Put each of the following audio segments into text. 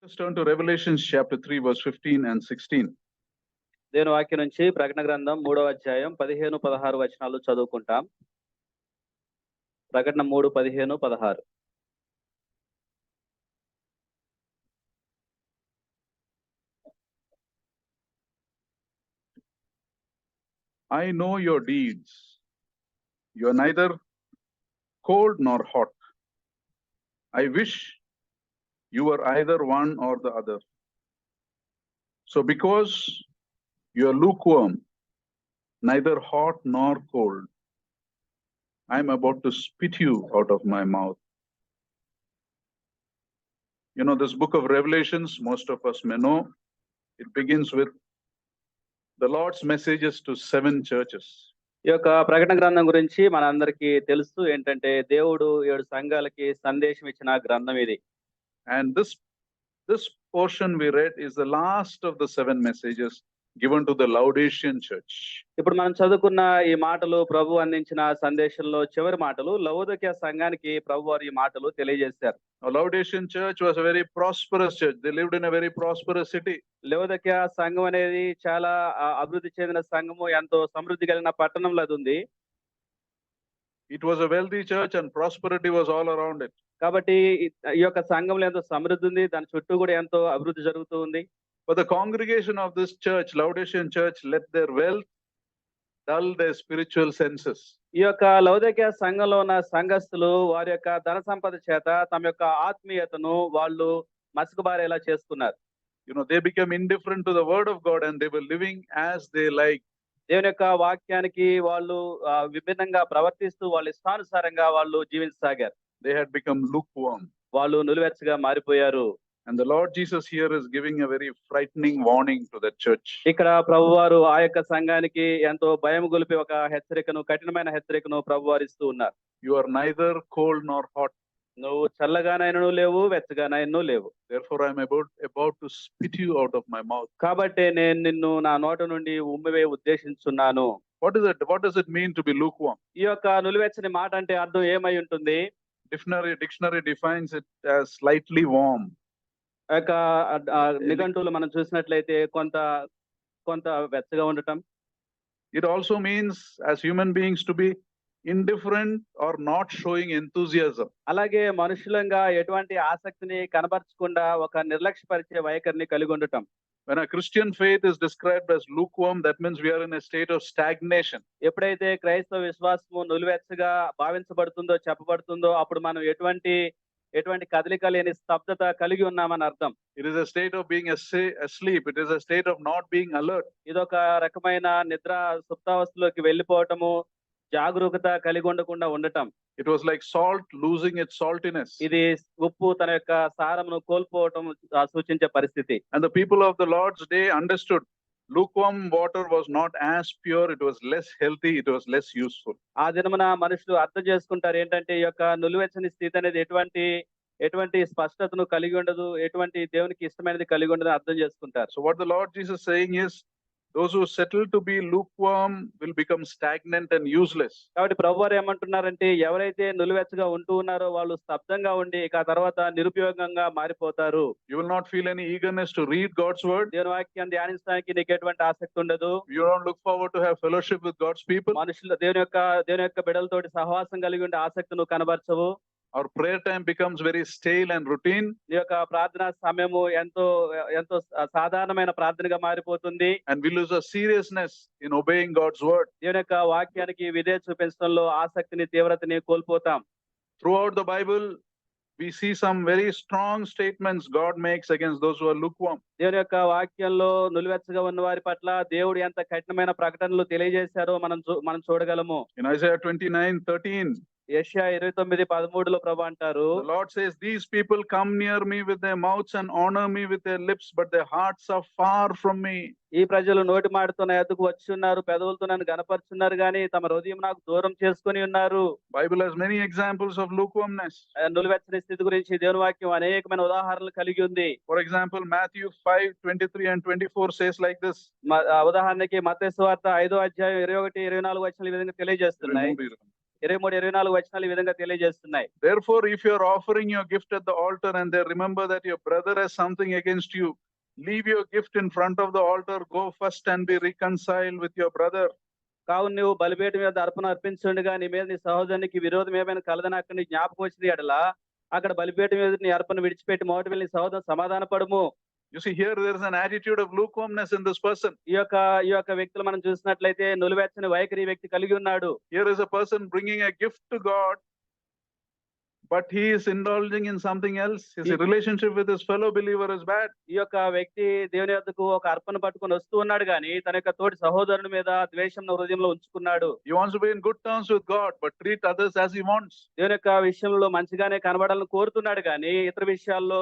Let's turn to Revelation chapter 3, verse 15 and 16. దేవుని వాక్యం నుంచి ప్రకటన గ్రంథం 3వ అధ్యాయం 15, 16 వచనాలు చదువుకుంటాం. ప్రకటన 3, 15, 16. I know your deeds. You are neither cold nor hot. I wish you were either one or the other. So because you are lukewarm, neither hot nor cold, I am about to spit you out of my mouth. You know, this book of Revelations, most of us may know, it begins with the Lord's messages to 7 churches. ఈ యొక్క ప్రకటన గ్రంథం గురించి మనందరికీ తెలుసు ఏంటంటే దేవుడు 7 సంఘాలకి సందేశం ఇచ్చిన గ్రంథం ఇది. And this portion we read is the last of the 7 messages given to the Laodicean church. ఇప్పుడు మనం చదువుకున్న ఈ మాటలు ప్రభు అందించిన సందేశంలో చివరి మాటలు లవోదికయ సంఘానికి ప్రభు వారు ఈ మాటలు తెలియజేశారు. Now, Laodicean church was a very prosperous church. They lived in a very prosperous city. లవోదికయ సంఘం అనేది చాలా అభివృద్ధి చెందిన సంఘము, ఎంతో సమృద్ధి కలిగిన పట్టణంలో అది ఉంది. It was a wealthy church and prosperity was all around it. కాబట్టి ఈ యొక్క సంఘంలో ఎంతో సమృద్ధి ఉంది, దాని చుట్టూ కూడా ఎంతో అభివృద్ధి జరుగుతూ ఉంది. But the congregation of this church, Laodicean church, let their wealth dull their spiritual senses. ఈ యొక్క లవోదికయ సంఘంలో ఉన్న సంఘస్థులు వారి యొక్క ధన సంపద చేత తమ యొక్క ఆత్మీయతను వాళ్ళు మసకబారేలా చేసుకున్నారు. You know, they became indifferent to the word of God and they were living as they like. దేవుని యొక్క వాక్యానికి వాళ్ళు విభిన్నంగా ప్రవర్తిస్తూ వాళ్ళ ఇష్టానుసారంగా వాళ్ళు జీవించసాగారు. They had become lukewarm. వాళ్ళు నిలువెచ్చగా మారిపోయారు. And the Lord Jesus here is giving a very frightening warning to that church. ఇక్కడ ప్రభువారు ఆ యొక్క సంఘానికి ఎంతో భయం గొలిపే ఒక హెచ్చరికను, కఠినమైన హెచ్చరికను ప్రభువారు ఇస్తూ ఉన్నారు. You are neither cold nor hot. నువ్వు చల్లగానైనను లేవు, వెచ్చగానైనను లేవు. Therefore I am about to spit you out of my mouth. కాబట్టి నేను నిన్ను నా నోట నుండి ఉమ్మివే ఉద్దేశించున్నాను. What does it mean to be lukewarm? ఈ యొక్క నులివెచ్చని మాట అంటే అర్థం ఏమై ఉంటుంది? Dictionary defines it as slightly warm. ఆ యొక్క నిఘంటువులు మనం చూసినట్లయితే కొంత వెచ్చగా ఉండటం. It also means as human beings to be indifferent or not showing enthusiasm. అలాగే మనుషులంగా ఎటువంటి ఆసక్తిని కనబరచకుండా ఒక నిర్లక్ష్యపరిచే వైఖరిని కలిగి ఉండటం. When a Christian faith is described as lukewarm, that means we are in a state of stagnation. ఎప్పుడైతే క్రైస్తవ విశ్వాసము నులివెచ్చగా భావించబడుతుందో, చెప్పబడుతుందో, అప్పుడు మనం ఎటువంటి కదలిక లేని స్తబ్దత కలిగి ఉన్నామని అర్థం. It is a state of being asleep. It is a state of not being alert. ఇదొక రకమైన నిద్ర సుప్తావస్థలోకి వెళ్ళిపోవటము, జాగరూకత కలిగి ఉండకుండా ఉండటం. It was like salt losing its saltiness. ఇది ఉప్పు తన యొక్క సారమును కోల్పోవటం సూచించే పరిస్థితి. And the people of the Lord's day understood lukewarm water was not as pure, it was less healthy, it was less useful. ఆ దినమున మనుషులు అర్థం చేసుకుంటారు ఏంటంటే ఈ యొక్క నులివెచ్చని స్థితి అనేది ఎటువంటి స్పష్టతను కలిగి ఉండదు, ఎటువంటి దేవునికి ఇష్టమైనది కలిగి ఉండదు అర్థం చేసుకుంటారు. So what the Lord Jesus is saying is, those who settle to be lukewarm will become stagnant and useless. కాబట్టి ప్రభువారు ఏమంటున్నారంటే ఎవరైతే నులివెచ్చగా ఉంటూ ఉన్నారో వాళ్ళు స్తబ్దంగా ఉండి ఇక తర్వాత నిరుపయోగంగా మారిపోతారు. You will not feel any eagerness to read God's word. దేవుని వాక్యం ధ్యానించడానికి నీకు ఎటువంటి ఆసక్తి ఉండదు. You don't look forward to have fellowship with God's people. మనుషులు దేవుని యొక్క బిడ్డలతోటి సహవాసం కలిగి ఉండే ఆసక్తి నువ్వు కనబరచవు. Our prayer time becomes very stale and routine. నీ యొక్క ప్రార్థనా సమయము ఎంతో సాధారణమైన ప్రార్థనగా మారిపోతుంది. And we lose a seriousness in obeying God's word. దేవుని యొక్క వాక్యానికి విధేయత చూపించడంలో ఆసక్తిని, తీవ్రతని కోల్పోతాం. Throughout the Bible, we see some very strong statements God makes against those who are lukewarm. దేవుని యొక్క వాక్యంలో నులివెచ్చగా ఉన్న వారి పట్ల దేవుడు ఎంత కఠినమైన ప్రకటనలు తెలియజేశారో మనం చూడగలము. In Isaiah 29:13, యెషయా 29:13 ప్రభు అంటారు, the Lord says, these people come near me with their mouths and honor me with their lips, but their hearts are far from me. ఈ ప్రజలు నోటి మాటతో నా యొద్దకు వచ్చి ఉన్నారు, పెదవులతో నన్ను గనపరుచున్నారు గాని తమ హృదయం నాకు దూరం చేసుకొని ఉన్నారు. Bible has many examples of lukewarmness. నులివెచ్చని స్థితి గురించి దేవుని వాక్యం అనేకమైన ఉదాహరణలు కలిగి ఉంది. For example, Matthew 5:23 and 24 says like this. ఉదాహరణకి మత్తయి సువార్త 5వ అధ్యాయం 21, 24 వచనాలు ఈ విధంగా తెలియజేస్తున్నాయి. 23, 24 వచనాలు ఈ విధంగా తెలియజేస్తున్నాయి. Therefore, if you are offering your gift at the altar and they remember that your brother has something against you, leave your gift in front of the altar, go first and be reconciled with your brother. కావున నువ్వు బలిపీఠం మీద అర్పణ అర్పించుండగా నీ మీద నీ సహోదరునికి విరోధం ఏమైనా కలదని అక్కడ నీ జ్ఞాపకం వచ్చిన ఎడల అక్కడ బలిపీఠం మీద నీ అర్పణ విడిచిపెట్టి మొదటి వెళ్ళి నీ సహోదరు సమాధాన పడము. You see, here there is an attitude of lukewarmness in this person. ఈ యొక్క వ్యక్తులు మనం చూసినట్లయితే నులివెచ్చని వైఖరి ఈ వ్యక్తి కలిగి ఉన్నాడు. Here is a person bringing a gift to God, but he is indulging in something else. His relationship with his fellow believer is bad. ఈ యొక్క వ్యక్తి దేవుని యొద్దకు ఒక అర్పణ పట్టుకొని వస్తూ ఉన్నాడు గాని తన యొక్క తోటి సహోదరుని మీద ద్వేషం హృదయంలో ఉంచుకున్నాడు. He wants to be in good terms with God, but treat others as he wants. దేవుని యొక్క విషయంలో మంచిగానే కనబడాలని కోరుతున్నాడు గాని ఇతర విషయాల్లో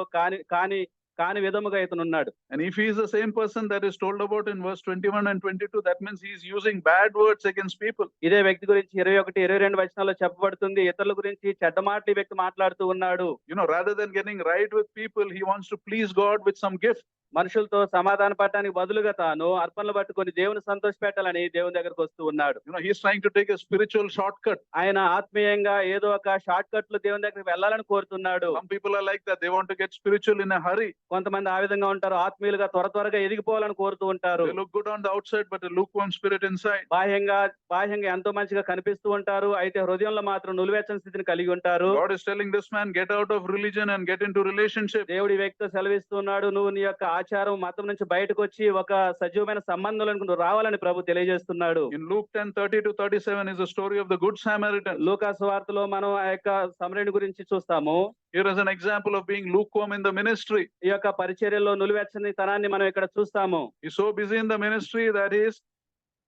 కాని విధముగా ఇతను ఉన్నాడు. And if he is the same person that is told about in verse 21 and 22, that means he is using bad words against people. ఇదే వ్యక్తి గురించి 21, 22 వచనాల్లో చెప్పబడుతుంది. ఇతరుల గురించి చెడ్డ మాటలు ఈ వ్యక్తి మాట్లాడుతూ ఉన్నాడు. You know, rather than getting right with people, he wants to please God with some gift. మనుషులతో సమాధాన పడటానికి బదులుగా తాను అర్పణలు పట్టుకొని దేవుని సంతోష పెట్టాలని దేవుని దగ్గరకు వస్తూ ఉన్నాడు. You know, he is trying to take a spiritual shortcut. ఆయన ఆత్మీయంగా ఏదో ఒక షార్ట్ కట్ లో దేవుని దగ్గరికి వెళ్ళాలని కోరుతున్నాడు. Some people are like that. They want to get spiritual in a hurry. కొంతమంది ఆ విధంగా ఉంటారు. ఆత్మీయులుగా త్వరగా ఎదిగిపోవాలని కోరుతూ ఉంటారు. They look good on the outside, but a lukewarm spirit inside. బాహ్యంగా ఎంతో మంచిగా కనిపిస్తూ ఉంటారు. అయితే హృదయంలో మాత్రం నులివెచ్చని స్థితిని కలిగి ఉంటారు. God is telling this man, get out of religion and get into relationship. దేవుడి వ్యక్తితో సెలవిస్తున్నాడు, నువ్వు నీ యొక్క ఆచారం మతం నుంచి బయటకు వచ్చి ఒక సజీవమైన సంబంధంలోకి నువ్వు రావాలని ప్రభు తెలియజేస్తున్నాడు. In Luke 10:30-37 is the story of the good Samaritan. లూకా సువార్తలో మనం ఆ యొక్క సమరయుని గురించి చూస్తాము. Here is an example of being lukewarm in the ministry. ఈ యొక్క పరిచర్యలో నులివెచ్చని తనాన్ని మనం ఇక్కడ చూస్తాము. He's so busy in the ministry that he is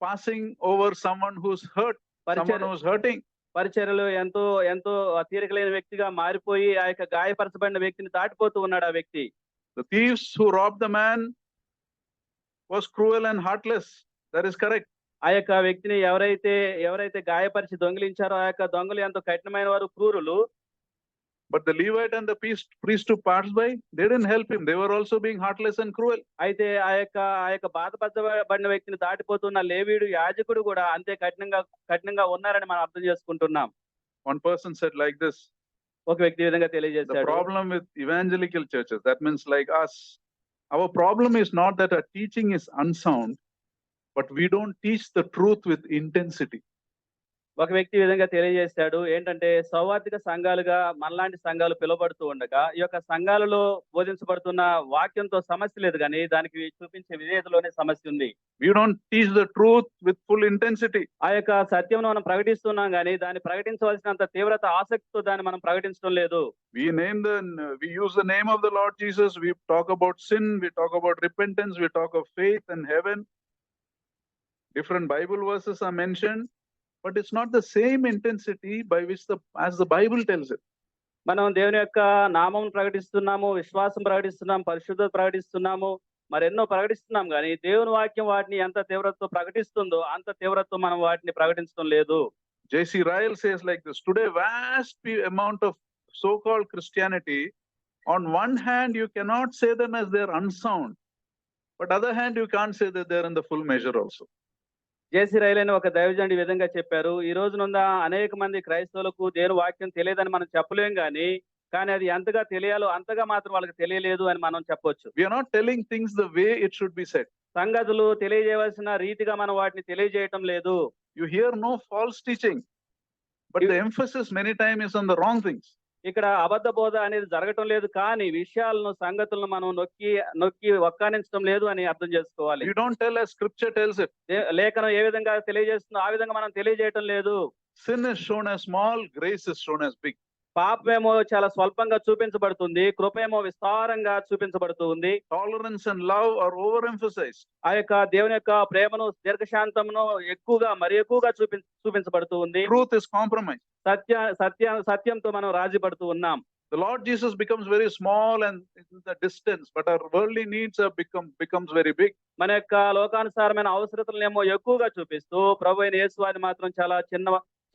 passing over someone who's hurt, someone who's hurting. పరిచర్యలో ఎంతో తీరిక లేని వ్యక్తిగా మారిపోయి ఆ యొక్క గాయపరచబడిన వ్యక్తిని దాటిపోతూ ఉన్నాడు ఆ వ్యక్తి. The thieves who robbed the man was cruel and heartless. That is correct. ఆ యొక్క వ్యక్తిని ఎవరైతే గాయపరిచి దొంగిలించారో ఆ యొక్క దొంగలు ఎంతో కఠినమైన వారు, క్రూరులు. But the Levite and the priest who passed by, they didn't help him. They were also being heartless and cruel. అయితే ఆ యొక్క బాధపరచబడిన వ్యక్తిని దాటిపోతున్న లేవీయుడు, యాజకుడు కూడా అంతే కఠినంగా ఉన్నారని మనం అర్థం చేసుకుంటున్నాం. One person said like this. ఒక వ్యక్తి ఈ విధంగా The తెలియజేశాడు. problem with evangelical churches, that means like us, our problem is not that our teaching is unsound, but we don't teach the truth with intensity. ఒక వ్యక్తి ఈ విధంగా తెలియజేశాడు. ఏంటంటే సౌవార్ధిక సంఘాలుగా మనలాంటి సంఘాలు పిలువబడుతూ ఉండగా ఈ యొక్క సంఘాలలో బోధించబడుతున్న వాక్యంతో సమస్య లేదు కానీ దానికి చూపించే విధేయతలోనే సమస్య ఉంది. We don't teach the truth with full intensity. ఆ యొక్క సత్యం మనం ప్రకటిస్తున్నాం కానీ దాన్ని ప్రకటించవలసినంత తీవ్రత, ఆసక్తితో దాన్ని మనం ప్రకటించడం లేదు. We use the name of the Lord Jesus. We talk about sin. We talk about repentance. We talk of faith and heaven. Different Bible verses are mentioned, but it's not the same intensity by which as the Bible tells it. మనం దేవుని యొక్క నామం ప్రకటిస్తున్నాము, విశ్వాసం ప్రకటిస్తున్నాం, పరిశుద్ధత ప్రకటిస్తున్నాము, మరెన్నో ప్రకటిస్తున్నాం కానీ దేవుని వాక్యం వాటిని ఎంత తీవ్రతతో ప్రకటిస్తుందో అంత తీవ్రతతో మనం వాటిని ప్రకటించడం లేదు. J.C. Ryle says like this: today vast amount of so-called Christianity, on one hand you cannot say them as they're unsound, but other hand you can't say that they're in the full measure also. JC rail అని ఒక దైవజనుడు ఈ విధంగా చెప్పారు. ఈ రోజునున్న అనేక మంది క్రైస్తవులకు దేవుని వాక్యం తెలియదని మనం చెప్పలేం కానీ అది ఎంతగా తెలియాలో అంతగా మాత్రం వాళ్ళకి తెలియలేదు అని మనం చెప్పొచ్చు. We are not telling things the way it should be said. సంగతులు తెలియజేయవలసిన రీతిగా మనం వాటిని తెలియజేయటం లేదు. You hear no false teaching, but the emphasis many times is on the wrong things. ఇక్కడ అబద్ధ బోధ అనేది జరగటం లేదు కానీ విషయాలను, సంగతులను మనం నొక్కి వక్కానించడం లేదు అని అర్థం చేసుకోవాలి. You don't tell as scripture tells it. లేఖనం ఏ విధంగా తెలియజేస్తుందో ఆ విధంగా మనం తెలియజేయటం లేదు. Sin is shown as small, grace is shown as big. పాపమేమో చాలా స్వల్పంగా చూపించబడుతుంది, కృపేమో విస్తారంగా చూపించబడుతుంది. Tolerance and love are overemphasized. ఆ యొక్క దేవుని యొక్క ప్రేమను, దీర్ఘశాంతమును మరి ఎక్కువగా చూపించబడుతూ ఉంది. Truth is compromised. సత్యంతో మనం రాజీ పడుతూ ఉన్నాం. The Lord Jesus becomes very small and in the distance, but our worldly needs becomes very big. మన యొక్క లోకానుసారమైన అవసరతలనేమో ఎక్కువగా చూపిస్తూ ప్రభు అయిన యేసు వారిని మాత్రం చాలా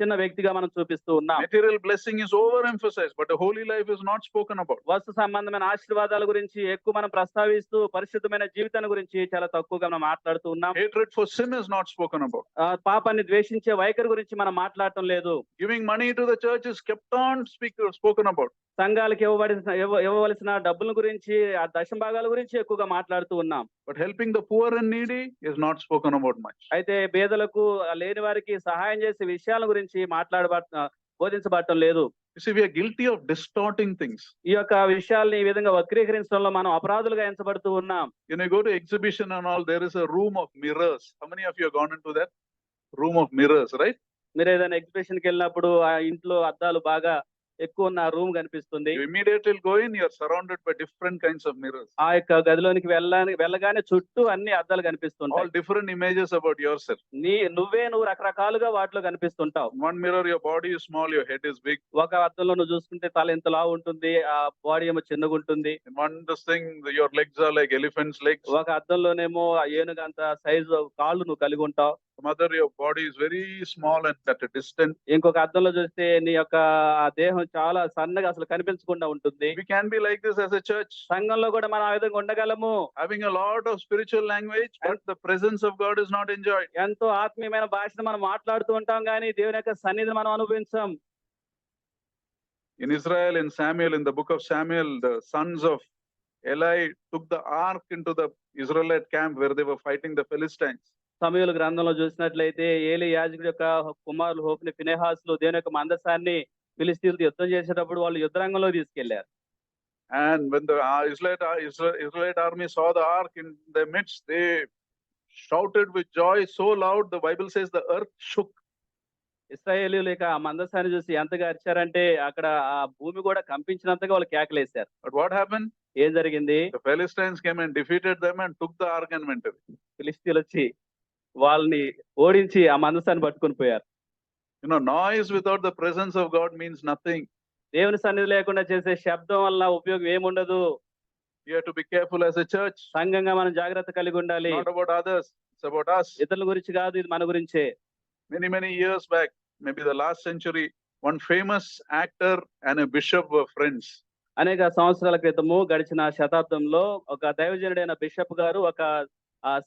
చిన్న వ్యక్తిగా మనం చూపిస్తూ ఉన్నాం. Material blessing is overemphasized, but a holy life is not spoken about. వస్తు సంబంధమైన ఆశీర్వాదాల గురించి ఎక్కువ మనం ప్రస్తావిస్తూ పరిశుద్ధమైన జీవితాన్ని గురించి చాలా తక్కువగా మనం మాట్లాడుతూ ఉన్నాం. Hatred for sin is not spoken about. పాపాన్ని ద్వేషించే వైఖరి గురించి మనం మాట్లాడటం లేదు. Giving money to the church is kept on spoken about. సంఘాలకు ఇవ్వవలసిన డబ్బుల గురించి, ఆ దశంభాగాల గురించి ఎక్కువగా మాట్లాడుతూ ఉన్నాం. But helping the poor and needy is not spoken about much. అయితే పేదలకు, లేని వారికి సహాయం చేసే విషయాల గురించి బోధించబడటం లేదు. You see, we are guilty of distorting things. ఈ యొక్క విషయాల్ని ఈ విధంగా వక్రీకరించడంలో మనం అపరాధులుగా ఎంచబడుతూ ఉన్నాం. You know, you go to exhibition and all, there is a room of mirrors. How many of you have gone into that room of mirrors, right? మీరు ఏదైనా exhibition కి వెళ్ళినప్పుడు ఆ ఇంట్లో అద్దాలు బాగా ఎక్కువ ఉన్న రూమ్ కనిపిస్తుంది. You immediately go in, you are surrounded by different kinds of mirrors. ఆ యొక్క గదిలోనికి వెళ్ళగానే చుట్టూ అన్ని అద్దాలు కనిపిస్తుంటాయి. All different images about yourself. నువ్వు రకరకాలుగా వాటిలో కనిపిస్తుంటావు. One mirror, your body is small, your head is big. ఒక అద్దంలో నువ్వు చూసుకుంటే తల ఎంత లావు ఉంటుంది, ఆ బాడీ ఏమో చిన్నగా ఉంటుంది. In one this thing, your legs are like elephant's legs. ఒక అద్దంలోనేమో ఏనుగు అంత సైజు కాళ్ళు నువ్వు కలిగి ఉంటావు. Some other, your body is very small and at a distance. ఇంకొక అద్దంలో చూస్తే నీ యొక్క ఆ దేహం చాలా సన్నగా అసలు కనిపించకుండా ఉంటుంది. We can be like this as a church. సంఘంలో కూడా మనం ఆ విధంగా ఉండగలము. Having a lot of spiritual language, but the presence of God is not enjoyed. ఎంతో ఆత్మీయమైన భాషను మనం మాట్లాడుతూ ఉంటాం కానీ దేవుని యొక్క సన్నిధిని మనం అనుభవించాం. In Israel, in Samuel, in the book of Samuel, the sons of Eli took the ark into the Israelite camp where they were fighting the Philistines. సమూయేలు గ్రంథంలో చూసినట్లయితే ఏలీ యాజకుడి యొక్క కుమారులు హోఫ్ని, ఫినెహాసులు దేవుని యొక్క మందసాన్ని ఫిలిస్తీన్లతో యుద్ధం చేసేటప్పుడు వాళ్ళు యుద్ధరంగంలో తీసుకెళ్లారు. And when the Israelite army saw the ark in their midst, they shouted with joy so loud, the Bible says the earth shook. ఇశ్రాయేలీయులు ఇక ఆ మందసాన్ని చూసి ఎంతగా అరిచారంటే అక్కడ ఆ భూమి కూడా కంపించినంతగా వాళ్ళు కేకలేశారు. But what happened? ఏం జరిగింది? The Philistines came and defeated them and took the ark and went away. ఫిలిస్తీన్లు వచ్చి వాళ్ళని ఓడించి ఆ మందసాన్ని పట్టుకొని పోయారు. You know, noise without the presence of God means nothing. దేవుని సన్నిధి లేకుండా చేసే శబ్దం వల్ల ఉపయోగం ఏముండదు. You have to be careful as a church. సంఘంగా మనం జాగ్రత్త కలిగి ఉండాలి. Not about others, it's about us. ఇతరుల గురించి కాదు, ఇది మన గురించే. Many years back, maybe the last century, one famous actor and a bishop were friends. అనేక సంవత్సరాల క్రితము గడిచిన శతాబ్దంలో ఒక దైవజనుడైన బిషప్ గారు ఒక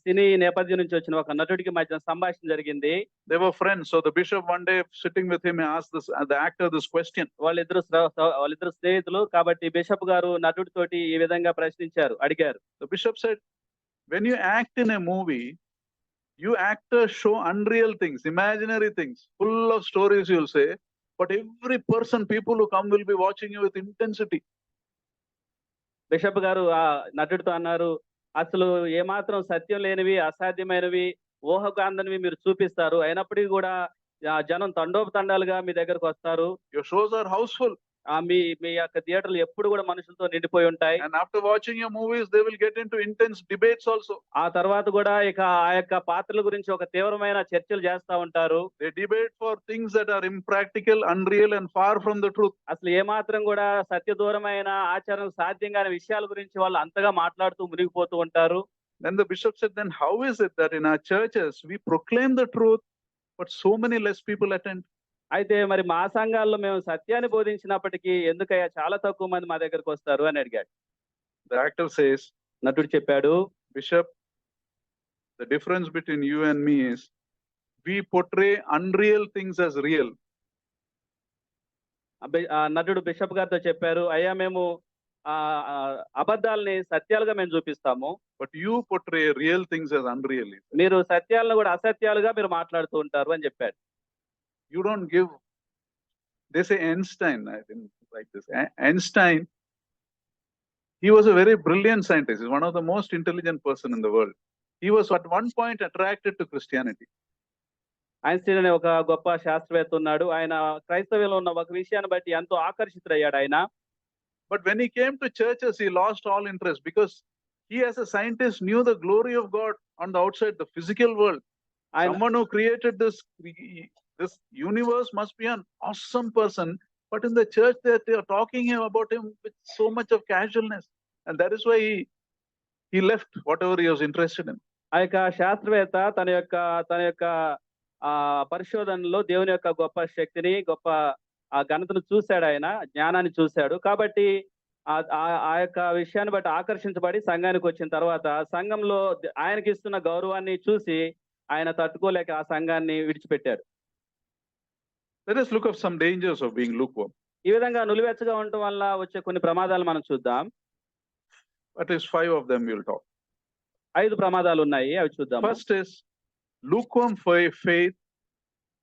సినీ నేపథ్యం నుంచి వచ్చిన ఒక నటుడికి మధ్య సంభాషణ జరిగింది. They were friends. So the bishop one day sitting with him asked the actor this question. వాళ్ళిద్దరు స్నేహితులు కాబట్టి బిషప్ గారు నటుడితోటి ఈ విధంగా అడిగారు. The bishop said, when you act in a movie, you actors show unreal things, imaginary things, full of stories you'll say, but every person, people who come will be watching you with intensity. Bishop గారు ఆ నటుడితో అన్నారు, అసలు ఏమాత్రం సత్యం లేనివి, అసాధ్యమైనవి, ఊహకు అందనివి మీరు చూపిస్తారు. అయినప్పటికీ కూడా జనం తండోపతండాలుగా మీ దగ్గరకు వస్తారు. Your shows are houseful. మీ యొక్క థియేటర్లు ఎప్పుడు కూడా మనుషులతో నిండిపోయి ఉంటాయి. And after watching your movies, they will get into intense debates also. ఆ తర్వాత కూడా ఇక ఆ యొక్క పాత్రల గురించి ఒక తీవ్రమైన చర్చలు చేస్తా ఉంటారు. They debate for things that are impractical, unreal and far from the truth. అసలు ఏమాత్రం కూడా సత్య దూరమైన ఆచరణ సాధ్యం కాని విషయాల గురించి వాళ్ళు అంతగా మాట్లాడుతూ మునిగిపోతూ ఉంటారు. Then the bishop said, then how is it that in our churches we proclaim the truth, but so many less people attend? అయితే మరి మా సంఘాల్లో మేము సత్యాన్ని బోధించినప్పటికీ ఎందుకయ్యా చాలా తక్కువ మంది మా దగ్గరకు వస్తారు అని అడిగాడు. The actor says, నటుడు చెప్పాడు, Bishop, the difference between you and me is we portray unreal things as real. నటుడు బిషప్ గారితో చెప్పారు, అయ్యా మేము అబద్ధాలని సత్యాలుగా మేము చూపిస్తాము, but you portray real things as unreal. మీరు సత్యాలను కూడా అసత్యాలుగా మీరు మాట్లాడుతూ ఉంటారు అని చెప్పాడు. You don't give. They say Einstein, I didn't like this. Einstein, he was a very brilliant scientist. He's one of the most intelligent person in the world. He was at one point attracted to Christianity. Einstein అనే ఒక గొప్ప శాస్త్రవేత్త ఉన్నాడు. ఆయన క్రైస్తవ్యంలో ఉన్న ఒక విషయాన్ని బట్టి ఎంతో ఆకర్షితుడయ్యాడు ఆయన. But when he came to churches, he lost all interest because he as a scientist knew the glory of God on the outside, the physical world. Someone who created this universe must be an awesome person, but in the church they are talking about him with so much of casualness, and that is why he left whatever he was interested in. ఆ యొక్క శాస్త్రవేత్త తన యొక్క పరిశోధనలో దేవుని యొక్క గొప్ప శక్తిని, గొప్ప ఘనతను చూసాడు ఆయన, జ్ఞానాన్ని చూసాడు. కాబట్టి ఆ యొక్క విషయాన్ని బట్టి ఆకర్షించబడి సంఘానికి వచ్చిన తర్వాత సంఘంలో ఆయనకిస్తున్న గౌరవాన్ని చూసి ఆయన తట్టుకోలేక ఆ సంఘాన్ని విడిచిపెట్టాడు. Let us look at some dangers of being lukewarm. ఈ విధంగా నులివెచ్చగా ఉండటం వల్ల వచ్చే కొన్ని ప్రమాదాలు మనం చూద్దాం. At least 5 of them we'll talk. 5 ప్రమాదాలు ఉన్నాయి, అవి చూద్దాం. First is lukewarm faith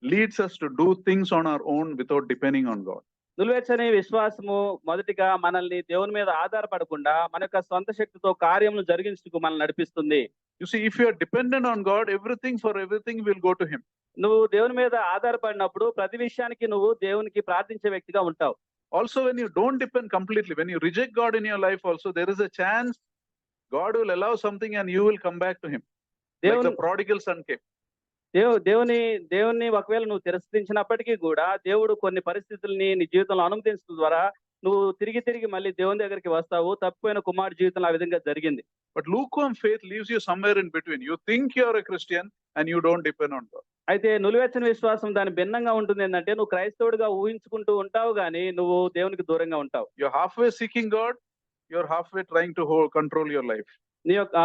leads us to do things on our own without depending on God. నులివెచ్చని విశ్వాసము మొదటిగా మనల్ని దేవుని మీద ఆధారపడకుండా మన యొక్క సొంత శక్తితో కార్యములు జరిగించుటకు మనల్ని నడిపిస్తుంది. You see, if you are dependent on God, everything will go to Him. నువ్వు దేవుని మీద ఆధారపడినప్పుడు ప్రతి విషయానికి నువ్వు దేవునికి ప్రార్థించే వ్యక్తిగా ఉంటావు. Also, when you don't depend completely, when you reject God in your life also, there is a chance God will allow something and you will come back to Him. Like the prodigal son came. దేవుని ఒకవేళ నువ్వు తిరస్కరించినప్పటికీ కూడా దేవుడు కొన్ని పరిస్థితుల్ని నీ జీవితంలో అనుమతించడం ద్వారా నువ్వు తిరిగి మళ్ళీ దేవుని దగ్గరికి వస్తావు. తప్పిపోయిన కుమారుడి జీవితంలో ఆ విధంగా జరిగింది. But lukewarm faith leaves you somewhere in between. You think you are a Christian and you don't depend on God. అయితే నులివెచ్చని విశ్వాసం దాని భిన్నంగా ఉంటుంది ఏంటంటే నువ్వు క్రైస్తవుడిగా ఊహించుకుంటూ ఉంటావు గానీ నువ్వు దేవునికి దూరంగా ఉంటావు. You're halfway seeking God, you're halfway trying to control your life. నీ యొక్క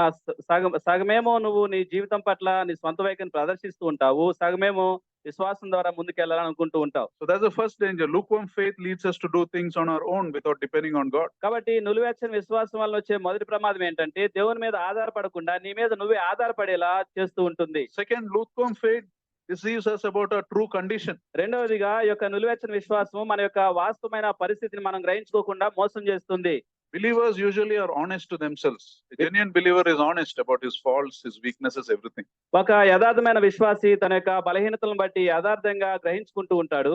సగమేమో నువ్వు నీ జీవితం పట్ల నీ సొంత వైఖరిని ప్రదర్శిస్తూ ఉంటావు, సగమేమో విశ్వాసం ద్వారా ముందుకెళ్ళాలని అనుకుంటూ ఉంటావు. So that's the first danger. Lukewarm faith leads us to do things on our own without depending on God. కాబట్టి నులివెచ్చని విశ్వాసం వల్ల వచ్చే మొదటి ప్రమాదం ఏంటంటే దేవుని మీద ఆధారపడకుండా నీ మీద నువ్వే ఆధారపడేలా చేస్తూ ఉంటుంది. Second, lukewarm faith deceives us about our true condition. రెండవదిగా ఈ యొక్క నులివెచ్చని విశ్వాసం మన యొక్క వాస్తవమైన పరిస్థితిని మనం గ్రహించుకోకుండా మోసం చేస్తుంది. Believers usually are honest to themselves. A genuine believer is honest about his faults, his weaknesses, everything. ఒక యథార్థమైన విశ్వాసి తన యొక్క బలహీనతలను బట్టి యథార్థంగా గ్రహించుకుంటూ ఉంటాడు.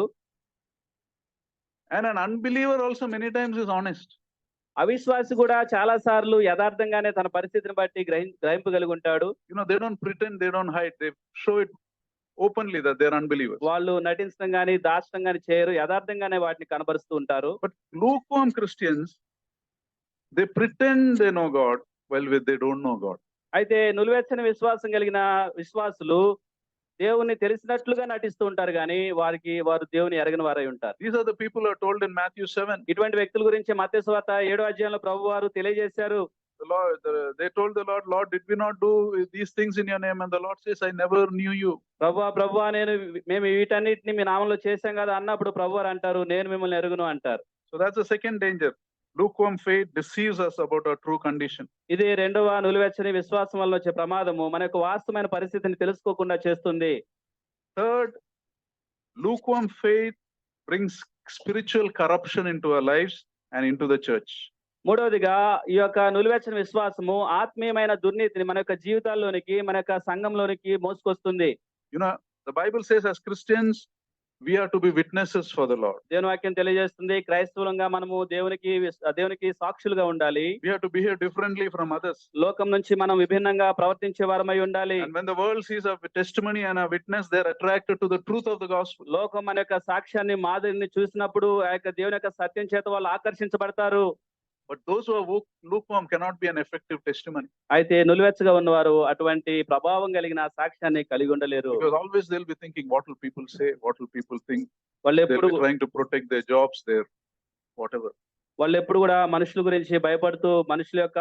And an unbeliever also many times is honest. అవిశ్వాసి కూడా చాలా సార్లు యథార్థంగానే తన పరిస్థితిని బట్టి గ్రహింపగలిగి ఉంటాడు. You know, they don't pretend, they don't hide, they show it openly that they're unbelievers. వాళ్ళు నటించడం గానీ దాచడం గానీ చేయరు, యథార్థంగానే వాటిని కనబరుస్తూ ఉంటారు. But lukewarm Christians, they pretend they know God while they don't know God. అయితే నులివెచ్చని విశ్వాసం కలిగిన విశ్వాసులు దేవుని తెలిసినట్లుగా నటిస్తూ ఉంటారు కానీ వారు దేవుని ఎరగని వారై ఉంటారు. These are the people who are told in Matthew 7. ఇటువంటి వ్యక్తుల గురించి మత్తయి సువార్త 7వ అధ్యాయంలో ప్రభువారు తెలియజేశారు. They told the Lord, did we not do these things in your name? And the Lord says, I never knew you. ప్రభువా మేము వీటన్నిటిని మీ నామంలో చేశాం కదా అన్నప్పుడు ప్రభువారు అంటారు, నేను మిమ్మల్ని ఎరుగును అంటారు. So that's the second danger. Lukewarm faith deceives us about our true condition. ఇది రెండవ నులివెచ్చని విశ్వాసం వల్ల వచ్చే ప్రమాదము, మన యొక్క వాస్తవమైన పరిస్థితిని తెలుసుకోకుండా చేస్తుంది. Third, lukewarm faith brings spiritual corruption into our lives and into the church. మూడవదిగా ఈ యొక్క నులివెచ్చని విశ్వాసము ఆత్మీయమైన దుర్నీతిని మన యొక్క జీవితాల్లోనికి, మన యొక్క సంఘంలోనికి మోసుకొస్తుంది. You know, the Bible says as Christians, we are to be witnesses for the Lord. దేవుని వాక్యం తెలియజేస్తుంది క్రైస్తవులంగా మనము దేవునికి సాక్షులుగా ఉండాలి. We have to behave differently from others. లోకం నుంచి మనం విభిన్నంగా ప్రవర్తించే వారమై ఉండాలి. And when the world sees our testimony and our witness, they are attracted to the truth of the gospel. లోకం మన యొక్క సాక్ష్యాన్ని మాదిరిని చూసినప్పుడు ఆ యొక్క దేవుని యొక్క సత్యం చేత వాళ్ళు ఆకర్షించబడతారు. But those who are lukewarm cannot be an effective testimony. అయితే నులివెచ్చగా ఉన్నవారు అటువంటి ప్రభావం కలిగిన సాక్ష్యాన్ని కలిగి ఉండలేరు. Because always they'll be thinking, what will people say? What will people think? వాళ్ళు They'll ఎప్పుడు be trying to protect their jobs, their whatever. వాళ్ళు ఎప్పుడు కూడా మనుషుల గురించి భయపడుతూ, మనుషుల యొక్క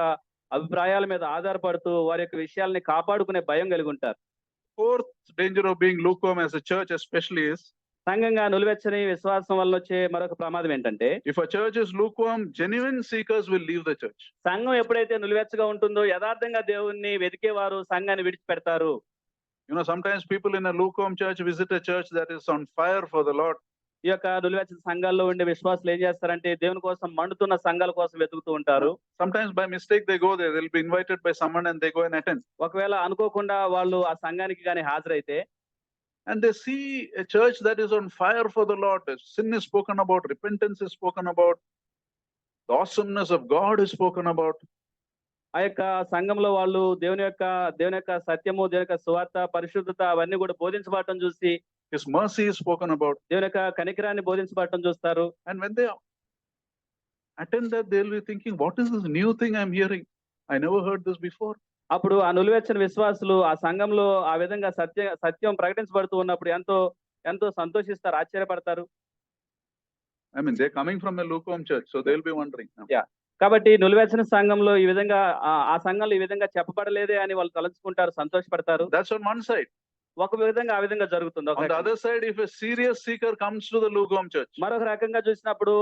అభిప్రాయాల మీద ఆధారపడుతూ వారి యొక్క విషయాల్ని కాపాడుకునే భయం కలిగి ఉంటారు. Fourth danger of being lukewarm as a church especially is, సంఘంగా నులివెచ్చని విశ్వాసం వల్ల వచ్చే మరొక ప్రమాదం ఏంటంటే, if a church is lukewarm, genuine seekers will leave the church. సంఘం ఎప్పుడైతే నులివెచ్చగా ఉంటుందో యథార్థంగా దేవుణ్ణి వెతికేవారు సంఘాన్ని విడిచిపెడతారు. You know, sometimes people in a lukewarm church visit a church that is on fire for the Lord. ఈ యొక్క నులివెచ్చని సంఘాల్లో ఉండే విశ్వాసులు ఏం చేస్తారంటే దేవుని కోసం మండుతున్న సంఘాల కోసం వెతుకుతూ ఉంటారు. Sometimes by mistake they go there, they'll be invited by someone and they go and attend. ఒకవేళ అనుకోకుండా వాళ్ళు ఆ సంఘానికి గాని హాజరైతే, and they see a church that is on fire for the Lord. Sin is spoken about, repentance is spoken about, the awesomeness of God is spoken about. ఆ యొక్క సంఘంలో వాళ్ళు దేవుని యొక్క సత్యము, దేవుని యొక్క సువార్త, పరిశుద్ధత అవన్నీ కూడా బోధించబడటం చూసి, His mercy is spoken about. దేవుని యొక్క కనికరాన్ని బోధించబడటం చూస్తారు. And when they attend that, they'll be thinking, what is this new thing I'm hearing? I never heard this before. అప్పుడు ఆ నులివెచ్చని విశ్వాసులు ఆ సంఘంలో ఆ విధంగా సత్యం ప్రకటించబడుతూ ఉన్నప్పుడు ఎంతో సంతోషిస్తారు, ఆశ్చర్యపడతారు. I mean, they're coming from a lukewarm church, so they'll be wondering. కాబట్టి నులివెచ్చని సంఘంలో ఈ విధంగా ఆ సంఘంలో ఈ విధంగా చెప్పబడలేదే అని వాళ్ళు తలంచుకుంటారు, సంతోషపడతారు. That's on one side. ఒక విధంగా ఆ విధంగా జరుగుతుంది. On the other side, if a serious seeker comes to the lukewarm church, మరొక రకంగా చూసినప్పుడు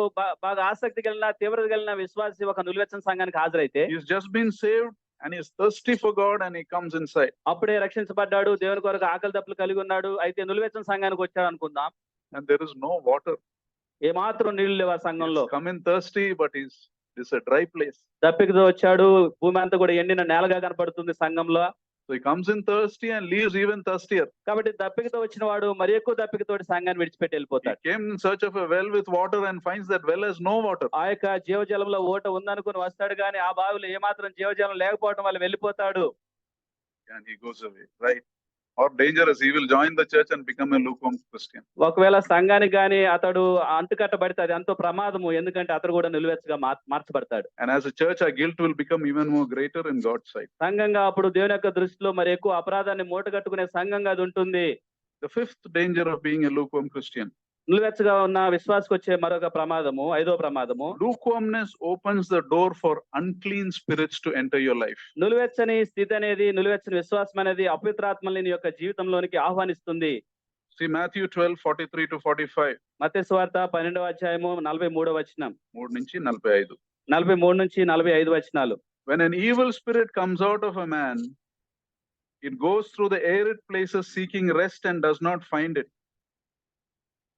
బాగా ఆసక్తి కలిగిన, తీవ్రత కలిగిన విశ్వాసి ఒక నులివెచ్చని సంఘానికి హాజరైతే, he's just been saved and he's thirsty for God and he comes inside. అప్పుడే రక్షించబడ్డాడు, దేవుని కొరకు ఆకలి దప్పులు కలిగి ఉన్నాడు, అయితే నులివెచ్చని సంఘానికి వచ్చాడు అనుకుందాం. And there is no water. ఏమాత్రం నీళ్లు లేవు ఆ సంఘంలో. He's come in thirsty, but it's a dry place. దప్పికతో వచ్చాడు, భూమి అంతా కూడా ఎండిన నేలగా కనపడుతుంది సంఘంలో. So he comes in thirsty and leaves even thirstier. కాబట్టి దప్పికతో వచ్చిన వాడు మరి ఎక్కువ దప్పికతోటి సంఘాన్ని విడిచిపెట్టి He వెళ్ళిపోతాడు. came in search of a well with water and finds that well has no water. ఆ యొక్క జీవజలంలో ఓట ఉందనుకుని వస్తాడు, కానీ ఆ బావిలో ఏమాత్రం జీవజలం లేకపోవడం వల్ల వెళ్ళిపోతాడు. And he goes away, right? Or dangerous, he will join the church and become a lukewarm Christian. ఒకవేళ సంఘానికి గాని అతడు అంటుకట్టబడితే అది ఎంతో ప్రమాదము, ఎందుకంటే అతడు కూడా నిలువెచ్చగా మార్చబడతాడు. And as a church, our guilt will become even more greater in God's sight. సంఘంగా అప్పుడు దేవుని యొక్క దృష్టిలో మరి ఎక్కువ అపరాధాన్ని మూటగట్టుకునే సంఘంగా అది ఉంటుంది. The fifth danger of being a lukewarm Christian. నిలువెచ్చగా ఉన్న విశ్వాసకు వచ్చే మరొక ప్రమాదము, ఐదో ప్రమాదము, Lukewarmness opens the door for unclean spirits to enter your life. నిలువెచ్చని స్థితి అనేది, నిలువెచ్చని విశ్వాసం అనేది అపవిత్రాత్మల్ని నీ యొక్క జీవితంలోనికి ఆహ్వానిస్తుంది. See Matthew 12:43 to 45. మత్తయి సువార్త 12వ అధ్యాయము 43వ వచనం, 3 నుంచి 45. 43 నుంచి 45 వచనాలు. When an evil spirit comes out of a man, it goes through the arid places seeking rest and does not find it.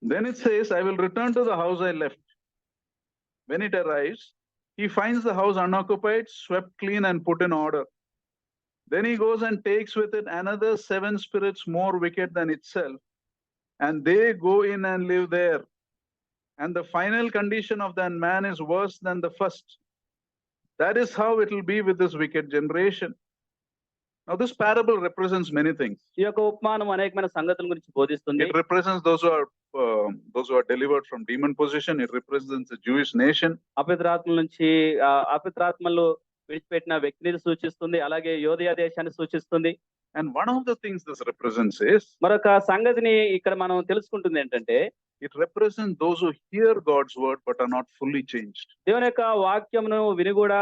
Then it says, I will return to the house I left. When it arrives, he finds the house unoccupied, swept clean and put in order. Then he goes and takes with it another 7 spirits more wicked than itself, and they go in and live there. And the final condition of that man is worse than the first. That is how it will be with this wicked generation. Now this parable represents many things. ఈ యొక్క ఉపమానం అనేకమైన సంగతుల గురించి బోధిస్తుంది. It represents those who are delivered from demon possession. It represents the Jewish nation. అపవిత్రాత్మల నుంచి అపవిత్రాత్మలు విడిచిపెట్టిన వ్యక్తిని సూచిస్తుంది, అలాగే యోదయ దేశాన్ని సూచిస్తుంది. And one of the things this represents is, మరొక సంగతిని ఇక్కడ మనం తెలుసుకుంటుంది ఏంటంటే, it represents those who hear God's word but are not fully changed. దేవుని యొక్క వాక్యమును విని కూడా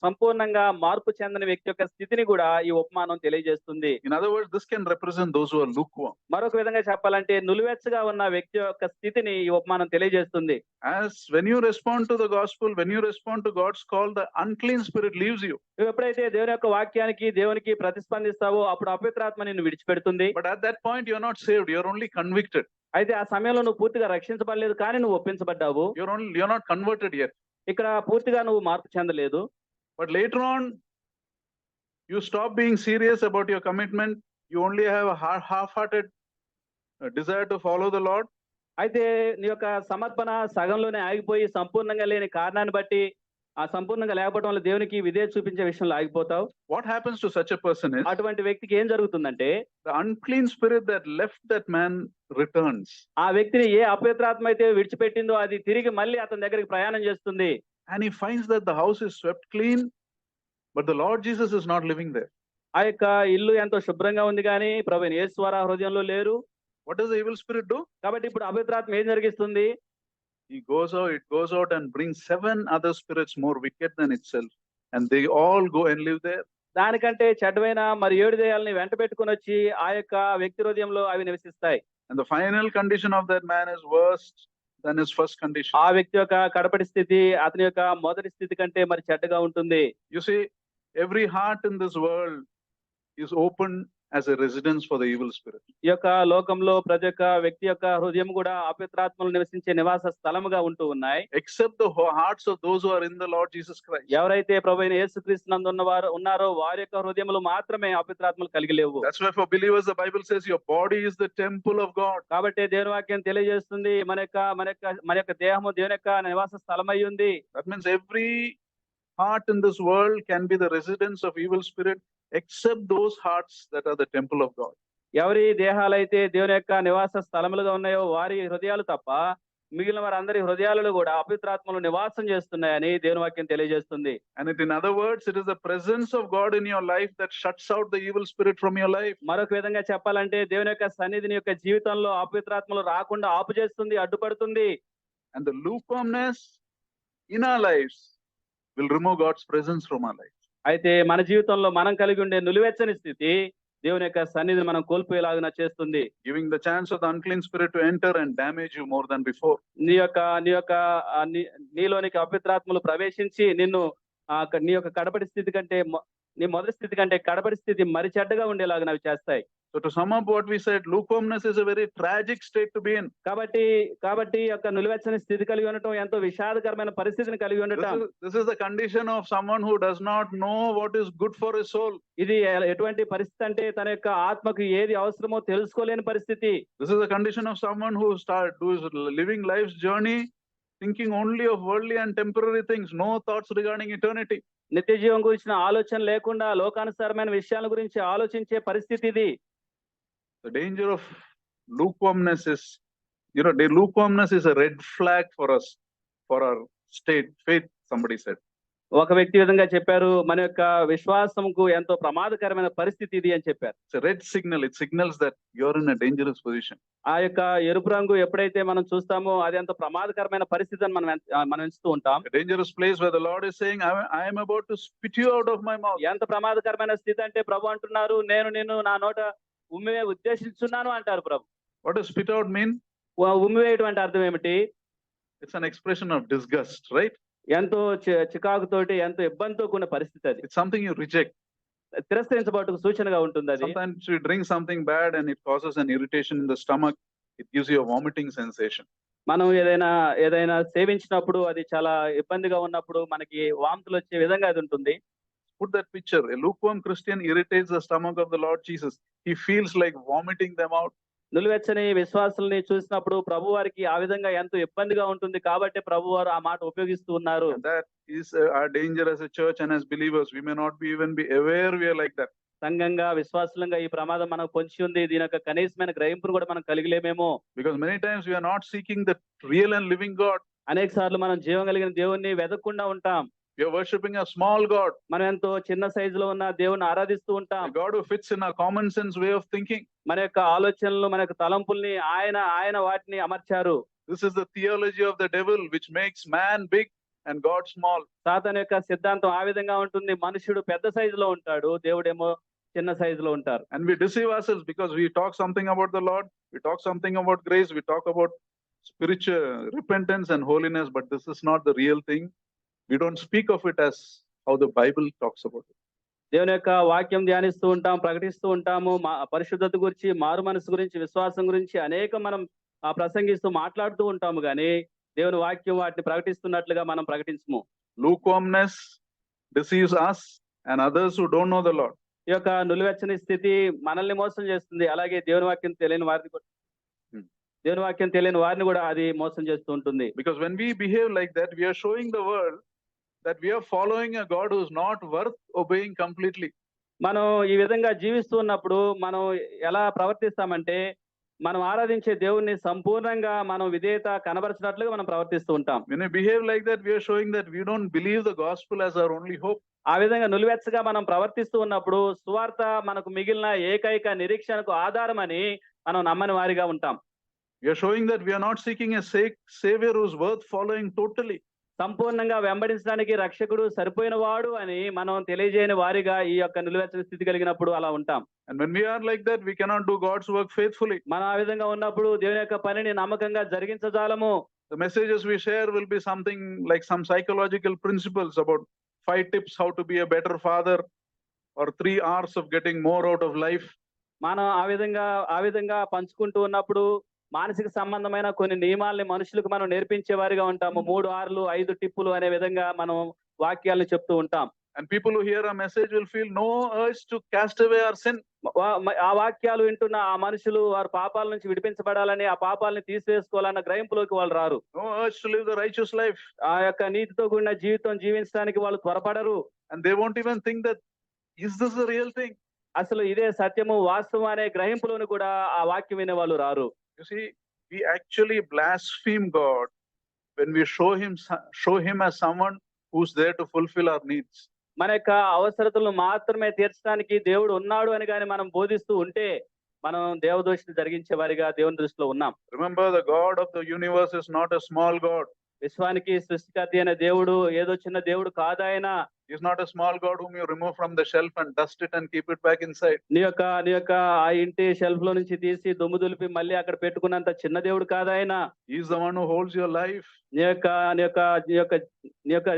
సంపూర్ణంగా మార్పు చెందని వ్యక్తి యొక్క స్థితిని కూడా ఈ ఉపమానం తెలియజేస్తుంది. In other words, this can represent those who are lukewarm. మరొక విధంగా చెప్పాలంటే నులివెచ్చగా ఉన్న వ్యక్తి యొక్క స్థితిని ఈ ఉపమానం తెలియజేస్తుంది. As when you respond to the gospel, when you respond to God's call, the unclean spirit leaves you. నువ్వు ఎప్పుడైతే దేవుని యొక్క వాక్యానికి, దేవునికి ప్రతిస్పందిస్తావో అప్పుడు అపవిత్రాత్మ నిన్ను విడిచిపెడుతుంది. But at that point, you're not saved. You're only convicted. అయితే ఆ సమయంలో నువ్వు పూర్తిగా రక్షించబడలేదు, కానీ నువ్వు ఒప్పించబడ్డావు. You're not converted yet. ఇక్కడ పూర్తిగా నువ్వు మార్పు చెందలేదు. But later on, you stop being serious about your commitment. You only have a half-hearted desire to follow the Lord. అయితే నీ యొక్క సమర్పణ సగంలోనే ఆగిపోయి సంపూర్ణంగా లేని కారణాన్ని బట్టి, ఆ సంపూర్ణంగా లేకపోవడం వల్ల దేవునికి విధేయత చూపించే విషయంలో ఆగిపోతావు. What happens to such a person is, అటువంటి వ్యక్తికి ఏం జరుగుతుందంటే, the unclean spirit that left that man returns. ఆ వ్యక్తిని ఏ అపవిత్రాత్మ అయితే విడిచిపెట్టిందో అది తిరిగి మళ్ళీ అతని దగ్గరికి ప్రయాణం చేస్తుంది. And he finds that the house is swept clean, but the Lord Jesus is not living there. ఆ యొక్క ఇల్లు ఎంతో శుభ్రంగా ఉంది, కానీ ప్రభువైన యేసు వారు ఆ హృదయంలో లేరు. What does the evil spirit do? కాబట్టి ఇప్పుడు అపవిత్రాత్మ ఏం జరిగిస్తుంది? It goes out and brings 7 other spirits more wicked than itself, and they all go and live there. దానికంటే చెడ్డమైన మరి 7 దెయ్యాలని వెంట పెట్టుకుని వచ్చి ఆ యొక్క వ్యక్తి హృదయంలో అవి నివసిస్తాయి. And the final condition of that man is worse than his first condition. ఆ వ్యక్తి యొక్క కడపటి స్థితి అతని యొక్క మొదటి స్థితి కంటే మరి చెడ్డగా ఉంటుంది. You see, every heart in this world is open as a residence for the evil spirit. ఈ యొక్క లోకంలో ప్రతి ఒక్క వ్యక్తి యొక్క హృదయం కూడా అపవిత్రాత్మలు నివసించే నివాస స్థలముగా ఉంటూ ఉన్నాయి. Except the hearts of those who are in the Lord Jesus Christ. ఎవరైతే ప్రభువైన యేసుక్రీస్తు నందు ఉన్నవారు ఉన్నారో వారి యొక్క హృదయములు మాత్రమే అపవిత్రాత్మలు కలిగి లేవు. That's why for believers the Bible says your body is the temple of God. కాబట్టి దేవుని వాక్యం తెలియజేస్తుంది మన యొక్క దేహము దేవుని యొక్క నివాస స్థలమై ఉంది. That means every heart in this world can be the residence of evil spirit, except those hearts that are the temple of God. ఎవరి దేహాలైతే దేవుని యొక్క నివాస స్థలములుగా ఉన్నాయో వారి హృదయాలు తప్ప మిగిలిన వారందరి హృదయాలలో కూడా అపవిత్రాత్మలు నివాసం చేస్తున్నాయని దేవుని వాక్యం తెలియజేస్తుంది. And in other words, it is the presence of God in your life that shuts out the evil spirit from your life. మరొక విధంగా చెప్పాలంటే దేవుని యొక్క సన్నిధిని యొక్క జీవితంలో అపవిత్రాత్మలు రాకుండా ఆపు చేస్తుంది, అడ్డుపడుతుంది. And the lukewarmness in our lives will remove God's presence from our life. అయితే మన జీవితంలో మనం కలిగి ఉండే నిలువెచ్చని స్థితి దేవుని యొక్క సన్నిధిని మనం కోల్పోయేలాగా చేస్తుంది. Giving the chance of the unclean spirit to enter and damage you more than before. నీలోనికి అపవిత్రాత్మలు ప్రవేశించి నిన్ను నీ యొక్క కడపడి స్థితి కంటే నీ మొదటి స్థితి కంటే కడపడి స్థితి మరి చెడ్డగా ఉండేలాగా అవి చేస్తాయి. So to sum up what we said, lukewarmness is a very tragic state to be in. కాబట్టి యొక్క నిలువెచ్చని స్థితి కలిగి ఉండటం ఎంతో విషాదకరమైన పరిస్థితిని కలిగి ఉండటం. This is the condition of someone who does not know what is good for his soul. ఇది ఎటువంటి పరిస్థితి అంటే తన యొక్క ఆత్మకు ఏది అవసరమో తెలుసుకోలేని పరిస్థితి. This is the condition of someone who is living life's journey thinking only of worldly and temporary things, no thoughts regarding eternity. నిత్య జీవం గురించిన ఆలోచన లేకుండా లోకానుసారమైన విషయాల గురించి ఆలోచించే పరిస్థితి ఇది. The danger of lukewarmness is, lukewarmness is a red flag for us, for our faith, somebody said. ఒక వ్యక్తి విధంగా చెప్పారు, మన యొక్క విశ్వాసంకు ఎంతో ప్రమాదకరమైన పరిస్థితి ఇది అని చెప్పారు. It's a red signal. It signals that you're in a dangerous position. ఆ యొక్క ఎరుపు రంగు ఎప్పుడైతే మనం చూస్తామో అది ఎంతో ప్రమాదకరమైన పరిస్థితి అని మనం ఎంచుతూ ఉంటాం. A dangerous place where the Lord is saying, I am about to spit you out of my mouth. ఎంత ప్రమాదకరమైన స్థితి అంటే ప్రభు అంటున్నారు, నేను నిన్ను నా నోట ఉమ్మివే ఉద్దేశించున్నాను అంటారు ప్రభు. What does spit out mean? ఉమ్మివేయటం అంటే అర్థం ఏమిటి? It's an expression of disgust, right? ఎంతో చికాకుతోటి ఎంతో ఇబ్బందితో కూడిన పరిస్థితి అది. It's something you reject. తిరస్కరించబట్టుకు సూచనగా ఉంటుంది అది. Sometimes you drink something bad and it causes an irritation in the stomach. It gives you a vomiting sensation. మనం ఏదైనా సేవించినప్పుడు అది చాలా ఇబ్బందిగా ఉన్నప్పుడు మనకి వాంతులు వచ్చే విధంగా అది ఉంటుంది. Put that picture. A lukewarm Christian irritates the stomach of the Lord Jesus. He feels like vomiting them out. నిలువెచ్చని విశ్వాసుల్ని చూసినప్పుడు ప్రభు వారికి ఆ విధంగా ఎంతో ఇబ్బందిగా ఉంటుంది కాబట్టి ప్రభు వారు ఆ మాట ఉపయోగిస్తూ ఉన్నారు. That is our danger as a church and as believers. We may not even be aware we are like that. సంఘంగా విశ్వాసులంగా ఈ ప్రమాదం మనకు పొంచి ఉంది. దీని యొక్క కనీసమైన గ్రహింపును కూడా మనం కలిగిలేమేమో. Because many times we are not seeking the real and living God. అనేక సార్లు మనం జీవం కలిగిన దేవుణ్ణి వెతకకుండా ఉంటాం. We are worshipping a small God. మనం ఎంతో చిన్న సైజులో ఉన్న దేవుణ్ణి ఆరాధిస్తూ ఉంటాం. A God who fits in our common sense way of thinking. మన యొక్క ఆలోచనలు మన యొక్క తలంపుల్ని ఆయన వాటిని అమర్చారు. This is the theology of the devil which makes man big and God small. సాతాను యొక్క సిద్ధాంతం ఆ విధంగా ఉంటుంది. మనుషుడు పెద్ద సైజులో ఉంటాడు, దేవుడేమో చిన్న సైజులో ఉంటారు. And we deceive ourselves because we talk something about the Lord, we talk something about grace, we talk about spiritual repentance and holiness, but this is not the real thing. We don't speak of it as how the Bible talks about it. దేవుని యొక్క వాక్యం ధ్యానిస్తూ ఉంటాం, ప్రకటిస్తూ ఉంటాము. పరిశుద్ధత గురించి, మారు మనసు గురించి, విశ్వాసం గురించి అనేక మనం ప్రసంగిస్తూ మాట్లాడుతూ ఉంటాము కానీ దేవుని వాక్యం వాటిని ప్రకటిస్తున్నట్లుగా మనం ప్రకటించము. Lukewarmness deceives us and others who don't know the Lord. ఈ యొక్క నిలువెచ్చని స్థితి మనల్ని మోసం చేస్తుంది. అలాగే దేవుని వాక్యం తెలియని వారిని కూడా అది మోసం చేస్తూ ఉంటుంది. Because when we behave like that, we are showing the world that we are following a God who is not worth obeying completely. మనం ఈ విధంగా జీవిస్తూ ఉన్నప్పుడు మనం ఎలా ప్రవర్తిస్తామంటే మనం ఆరాధించే దేవుణ్ణి సంపూర్ణంగా మనం విధేయత కనబరచినట్లుగా మనం ప్రవర్తిస్తూ ఉంటాం. When we behave like that, we are showing that we don't believe the gospel as our only hope. ఆ విధంగా నిలువెచ్చగా మనం ప్రవర్తిస్తూ ఉన్నప్పుడు సువార్త మనకు మిగిలిన ఏకైక నిరీక్షణకు ఆధారం అని మనం నమ్మని వారిగా ఉంటాం. We are showing that we are not seeking a savior who is worth following totally. సంపూర్ణంగా వెంబడించడానికి రక్షకుడు సరిపోయిన వాడు అని మనం తెలియజేయని వారిగా ఈ యొక్క నిలువెచ్చని స్థితి కలిగినప్పుడు అలా ఉంటాం. And when we are like that, we cannot do God's work faithfully. మనం ఆ విధంగా ఉన్నప్పుడు దేవుని యొక్క పనిని నమ్మకంగా జరిగించజాలము. The messages we share will be something like some psychological principles about 5 tips how to be a better father or 3 hours of getting more out of life. మనం ఆ విధంగా పంచుకుంటూ ఉన్నప్పుడు మానసిక సంబంధమైన కొన్ని నియమాల్ని మనుషులకు మనం నేర్పించే వారిగా ఉంటాము. 3 ఆర్లు 5 టిప్పులు అనే విధంగా మనం వాక్యాలను చెప్తూ ఉంటాం. And people who hear a message will feel no urge to cast away our sin. ఆ వాక్యాలు వింటున్న ఆ మనుషులు వారి పాపాల నుంచి విడిపించబడాలని, ఆ పాపాలని తీసివేసుకోవాలన్న గ్రహింపులోకి వాళ్ళు రారు. No urge to live the righteous life. ఆ యొక్క నీతితో కూడిన జీవితం జీవించడానికి వాళ్ళు త్వరపడరు. And they won't even think that is this the real thing. అసలు ఇదే సత్యము వాస్తవం అనే గ్రహింపులోని కూడా ఆ వాక్యం వినే వాళ్ళు రారు. You see, we actually blaspheme God when we show him as someone who's there to fulfill our needs. మన యొక్క అవసరతలను మాత్రమే తీర్చడానికి దేవుడు ఉన్నాడు అని కానీ మనం బోధిస్తూ ఉంటే మనం దేవదోషిని జరిగించే వారిగా దేవుని దృష్టిలో ఉన్నాం. Remember, the God of the universe is not a small God. విశ్వానికి సృష్టికర్త అయిన దేవుడు ఏదో చిన్న దేవుడు కాదు ఆయన. He's not a small God whom you remove from the shelf and dust it and keep it back inside. నీ యొక్క ఆ ఇంటి షెల్ఫ్ లో నుంచి తీసి దుమ్ము దులిపి మళ్ళీ అక్కడ పెట్టుకున్నంత చిన్న దేవుడు కాదు ఆయన. He's the one who holds your life. నీ యొక్క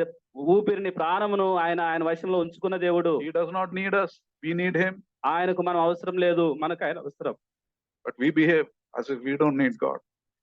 ఊపిరిని ప్రాణమును ఆయన వశంలో ఉంచుకున్న దేవుడు. He does not need us, we need him. ఆయనకు మనం అవసరం లేదు, మనకు ఆయన అవసరం. But we behave as if we don't need God.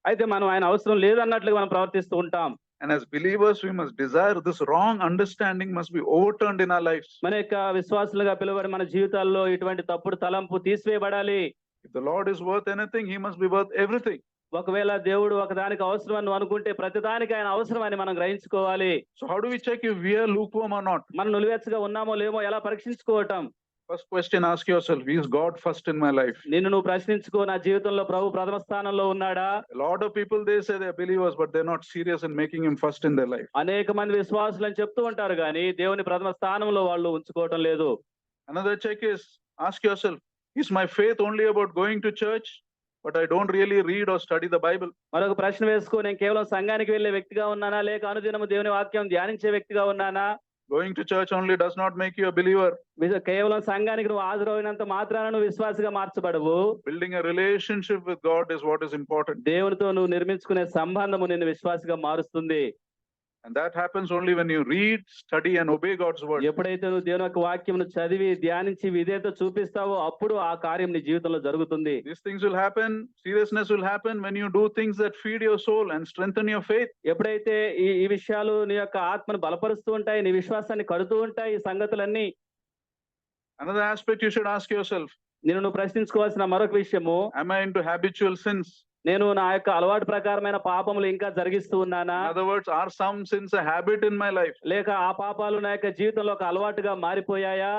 అయితే మనం ఆయన అవసరం లేదన్నట్లుగా మనం ప్రవర్తిస్తూ ఉంటాం. And as believers, we must desire this wrong understanding must be overturned in our lives. మన యొక్క విశ్వాసులుగా పిలువబడి మన జీవితాల్లో ఇటువంటి తప్పుడు తలంపు తీసివేయబడాలి. If the Lord is worth anything, he must be worth everything. ఒకవేళ దేవుడు ఒకదానికి అవసరం అని అనుకుంటే ప్రతిదానికి ఆయన అవసరం అని మనం గ్రహించుకోవాలి. So how do we check if we are lukewarm or not? మనం నులివెచ్చగా ఉన్నామో లేమో ఎలా పరీక్షించుకోవటం? First question, ask yourself, is God first in my life? నిన్ను నువ్వు ప్రశ్నించుకో, నా జీవితంలో ప్రభు ప్రథమ స్థానంలో ఉన్నాడా? A lot of people, they say they're believers, but they're not serious in making him first in their life. అనేక మంది విశ్వాసులు అని చెప్తూ ఉంటారు కానీ దేవుని ప్రథమ స్థానంలో వాళ్ళు ఉంచుకోవటం లేదు. Another check is, ask yourself, is my faith only about going to church, but I don't really read or study the Bible? మరొక ప్రశ్న వేసుకో, నేను కేవలం సంఘానికి వెళ్ళే వ్యక్తిగా ఉన్నానా, లేక అనుదినము దేవుని వాక్యం ధ్యానించే వ్యక్తిగా ఉన్నానా? Going to church only does not make you a believer. కేవలం సంఘానికి నువ్వు హాజరైనంత మాత్రాన నువ్వు విశ్వాసిగా మార్చబడవు. Building a relationship with God is what is important. దేవునితో నువ్వు నిర్మించుకునే సంబంధము నిన్ను విశ్వాసిగా మారుస్తుంది. And that happens only when you read, study and obey God's word. ఎప్పుడైతే నువ్వు దేవుని యొక్క వాక్యమును చదివి ధ్యానించి విధేయత చూపిస్తావో అప్పుడు ఆ కార్యం నీ జీవితంలో జరుగుతుంది. These things will happen, seriousness will happen when you do things that feed your soul and strengthen your faith. ఎప్పుడైతే ఈ విషయాలు నీ యొక్క ఆత్మను బలపరుస్తూ ఉంటాయి, నీ విశ్వాసాన్ని కడుతూ ఉంటాయి, ఈ సంగతులన్నీ. Another aspect you should ask yourself, నువ్వు ప్రశ్నించుకోవాల్సిన మరొక విషయము, am I into habitual sins? నేను నా యొక్క అలవాటు ప్రకారమైన పాపములు ఇంకా జరిగిస్తూ ఉన్నానా? In other words, are some sins a habit in my life? లేక ఆ పాపాలు నా యొక్క జీవితంలో ఒక అలవాటుగా మారిపోయాయా?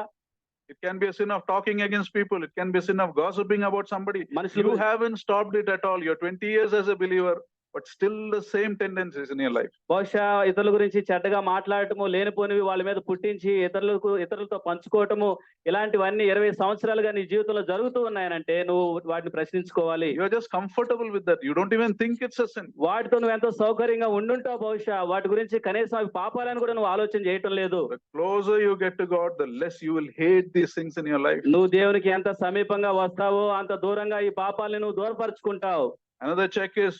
It can be a sin of talking against people. It can be a sin of gossiping about somebody. మనుషులు You haven't stopped it at all. You're 20 years as a believer, but still the same tendencies in your life. బహుశా ఇతరుల గురించి చెడ్డగా మాట్లాడటము, లేనిపోనివి వాళ్ళ మీద పుట్టించి ఇతరులతో పంచుకోవటము, ఇలాంటివన్నీ 20 సంవత్సరాలుగా నీ జీవితంలో జరుగుతూ ఉన్నాయనంటే నువ్వు వాటిని ప్రశ్నించుకోవాలి. You're just comfortable with that. You don't even think it's a sin. వాటితో నువ్వు ఎంతో సౌకర్యంగా ఉండుంటావు. బహుశా వాటి గురించి కనీసం అవి పాపాలని కూడా నువ్వు ఆలోచన చేయటం లేదు. The closer you get to God, the less you will hate these things in your life. నువ్వు దేవునికి ఎంత సమీపంగా వస్తావో అంత దూరంగా ఈ పాపాలని నువ్వు దూరపరుచుకుంటావు. Another check is,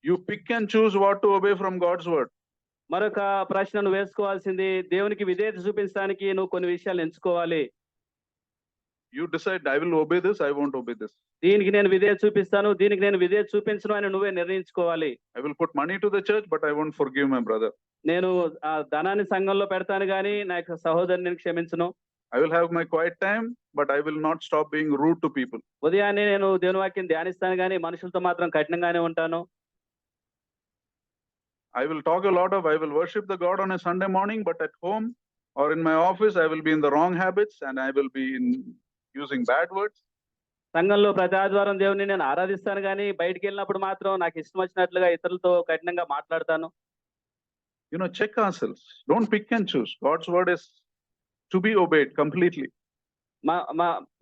you pick and choose what to obey from God's word. మరొక ప్రశ్న నువ్వు వేసుకోవాల్సింది, దేవునికి విధేయత చూపించడానికి నువ్వు కొన్ని విషయాలు ఎంచుకోవాలి. You decide, I will obey this, I won't obey this. దీనికి నేను విధేయత చూపిస్తాను, దీనికి నేను విధేయత చూపించను అని నువ్వే నిర్ణయించుకోవాలి. I will put money to the church, but I won't forgive my brother. నేను ఆ ధనాన్ని సంఘంలో పెడతాను గానీ నా యొక్క సహోదరుని నేను క్షమించను. I will have my quiet time, but I will not stop being rude to people. ఉదయాన్నే నేను దేవుని వాక్యం ధ్యానిస్తాను గానీ మనుషులతో మాత్రం కఠినంగానే ఉంటాను. I will talk a lot of, I will worship the God on a Sunday morning, but at home or in my office, I will be in the wrong habits and I will be using bad words. సంఘంలో ప్రతి ఆదివారం దేవుని నేను ఆరాధిస్తాను గానీ బయటికి వెళ్ళినప్పుడు మాత్రం నాకు ఇష్టం వచ్చినట్లుగా ఇతరులతో కఠినంగా మాట్లాడతాను. Check ourselves. Don't pick and choose. God's word is to be obeyed completely.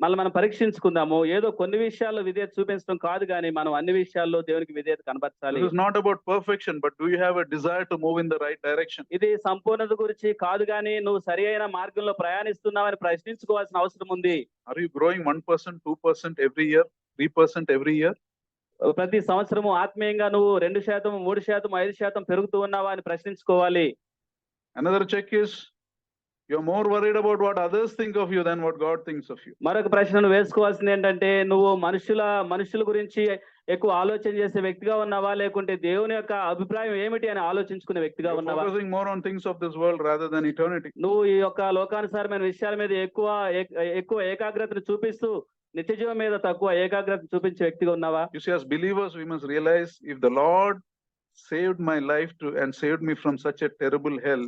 మళ్ళీ మనం పరీక్షించుకుందాము. ఏదో కొన్ని విషయాల్లో విధేయత చూపించడం కాదు కానీ మనం అన్ని విషయాల్లో దేవునికి విధేయత కనబరచాలి. This is not about perfection, but do you have a desire to move in the right direction? ఇది సంపూర్ణత గురించి కాదు కానీ నువ్వు సరి అయిన మార్గంలో ప్రయాణిస్తున్నావని ప్రశ్నించుకోవాల్సిన అవసరం ఉంది. Are you growing 1%, 2% every year, 3% every year? ప్రతి సంవత్సరము ఆత్మీయంగా నువ్వు 2%, 3%, 5% పెరుగుతూ ఉన్నావా అని ప్రశ్నించుకోవాలి. Another check is, you're more worried about what others think of you than what God thinks of you. మరొక ప్రశ్నను వేసుకోవాల్సింది ఏంటంటే నువ్వు మనుషుల గురించి ఎక్కువ ఆలోచన చేసే వ్యక్తిగా ఉన్నావా లేకుంటే దేవుని యొక్క అభిప్రాయం ఏమిటి అని ఆలోచించుకునే వ్యక్తిగా ఉన్నావా? Focusing more on things of this world rather than eternity. నువ్వు ఈ యొక్క లోకానుసారమైన విషయాల మీద ఎక్కువ ఏకాగ్రతను చూపిస్తూ నిత్య జీవం మీద తక్కువ ఏకాగ్రత చూపించే వ్యక్తిగా ఉన్నావా? You see, as believers, we must realize if the Lord saved my life and saved me from such a terrible hell,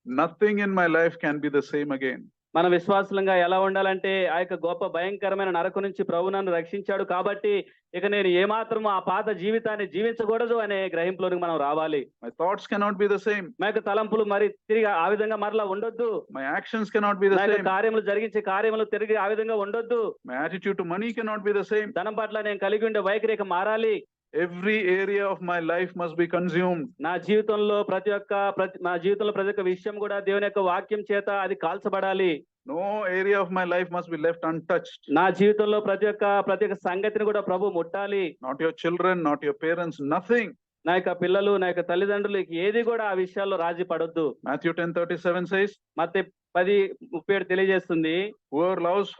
nothing in my life can be the same again. మన విశ్వాసులంగా ఎలా ఉండాలంటే ఆ యొక్క గొప్ప భయంకరమైన నరకం నుంచి ప్రభు నన్ను రక్షించాడు కాబట్టి ఇక నేను ఏమాత్రం ఆ పాత జీవితాన్ని జీవించకూడదు అనే గ్రహింపులోనికి మనం రావాలి. My thoughts cannot be the same. మా యొక్క తలంపులు మరి తిరిగి ఆ విధంగా మరలా ఉండొద్దు. My actions cannot be the నా యొక్క same. కార్యములు జరిగించే కార్యములు తిరిగి ఆ విధంగా ఉండొద్దు. My attitude to money cannot be the same. ధనం పట్ల నేను కలిగి ఉండే వైఖరి ఇక మారాలి. Every area of my life must be consumed. నా జీవితంలో ప్రతి ఒక్క విషయం కూడా దేవుని యొక్క వాక్యం చేత అది కాల్చబడాలి. No area of my life must be left untouched. నా జీవితంలో ప్రతి ఒక్క సంగతిని కూడా ప్రభు ముట్టాలి. Not your children, not your parents, nothing. నా యొక్క పిల్లలు, నా యొక్క తల్లిదండ్రులు ఏది కూడా ఆ విషయాల్లో రాజీ పడొద్దు. Matthew 10:37 says, మత్తయి 10:37 తెలియజేస్తుంది, whoever loves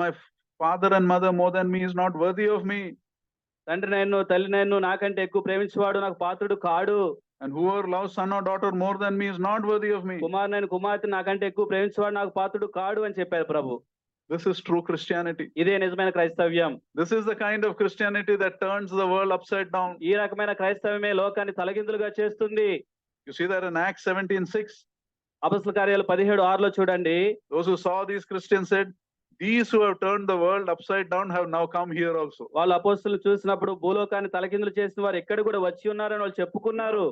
my father and mother more than me is not worthy of me. తండ్రి నన్ను తల్లి నన్ను నాకంటే ఎక్కువ ప్రేమించేవాడు నాకు పాత్రుడు కాడు. And whoever loves son or daughter more than me is not worthy of me. కుమార్తె నాకంటే ఎక్కువ ప్రేమించేవాడు నాకు పాత్రుడు కాడు అని చెప్పారు ప్రభు. This is true Christianity. ఇదే నిజమైన క్రైస్తవ్యం. This is the kind of Christianity that turns the world upside down. ఈ రకమైన క్రైస్తవమే లోకాన్ని తలకిందులుగా చేస్తుంది. You see that in Acts 17:6. అపొస్తలుల కార్యాలు 17:6లో చూడండి. Those who saw these Christians said, these who have turned the world upside down have now come here also. వాళ్ళు అపొస్తలులు చూసినప్పుడు భూలోకాన్ని తలకిందులు చేసిన వారు ఎక్కడ కూడా వచ్చి ఉన్నారని వాళ్ళు చెప్పుకున్నారు.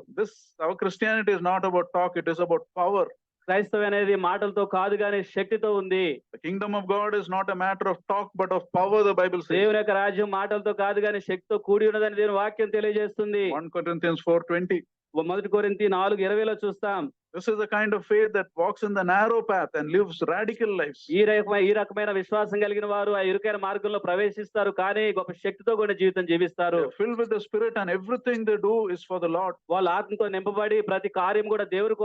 Our Christianity is not about talk, it is about power. క్రైస్తవం అనేది మాటలతో కాదు గాని శక్తితో ఉంది. The kingdom of God is not a matter of talk but of power, the Bible says. దేవుని యొక్క రాజ్యం మాటలతో కాదు గాని శక్తితో కూడి ఉన్నదని దేవుని వాక్యం తెలియజేస్తుంది. 1 Corinthians 4:20. 1 కొరింథీ 4:20లో చూస్తాం. This is the kind of faith that walks in the narrow path and lives radical lives. ఈ రకమైన విశ్వాసం కలిగిన వారు ఆ ఇరుకైన మార్గంలో ప్రవేశిస్తారు కానీ గొప్ప శక్తితో కూడా జీవితం జీవిస్తారు. Filled with the Spirit and everything they do is for the Lord. వాళ్ళు ఆత్మతో నింపబడి ప్రతి కార్యం కూడా దేవుని